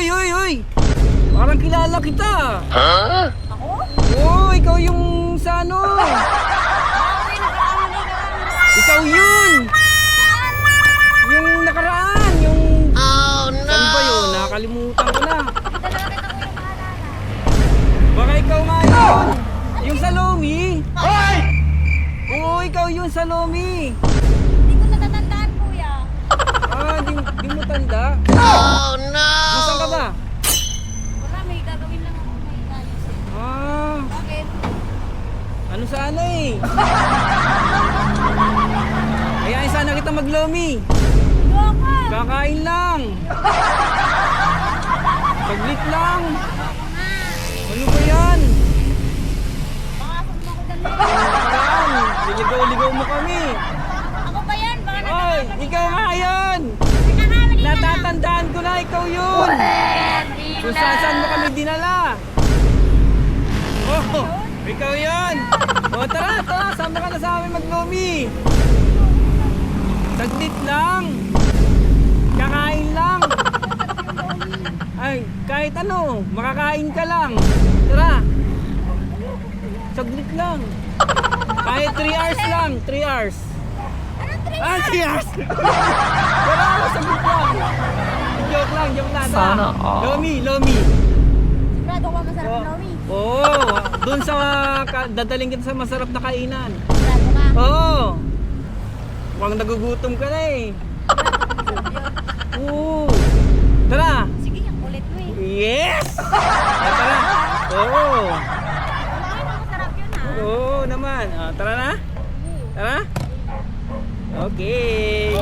Uy, uy, uy! Parang kilala kita. Ako? Oo, ikaw yung sa ano. Ikaw yun! Yung nakaraan, yung... Oh no! Saan ba yun? Nakakalimutan ko na. Baka ikaw nga yun! Yung sa Lomi! Hoy! Oo, ikaw yun sa Lomi! Hindi ko natatandaan, kuya. Ah, di mo tanda? Oh no! Nasaan ka ba? Wala, may gagawin lang ako. May inayos eh. Ah, Bakit? ano sana eh? Kaya sana kita mag-Lomi. Ayoko! Kakain lang. Saglit lang. Ano ba yan? Baka summa ko dali. Nakaraan, liligaw-ligaw mo kami. Ako ba yan? Baka Oy, natatandaan. ikaw nga yun! Natatandaan ko na, ikaw yun! Kung saan mo kami dinala! Oh, ikaw yun! O tara, tara, sama ka na sa amin mag-Lomi! Saglit lang! Kakain lang! Ay, kahit ano, makakain ka lang! Tara! Saglit lang! Kahit 3 hours lang, 3 hours! Ah, 3 hours! Wala ako, sagot lang. Joke lang. Sana all. Lomi. Sigurado ko masarap ng Lomi. Oo, doon sa, dadaling kita sa masarap na kainan. Sigurado ka. Oo. Huwag nagugutom ka na eh. Oo. Tara. Sige, ang kulit mo eh. Yes! Ah, tara. Oo. Ay, masarap yun ha. Oo naman. Ah, tara na. Tara. Okay.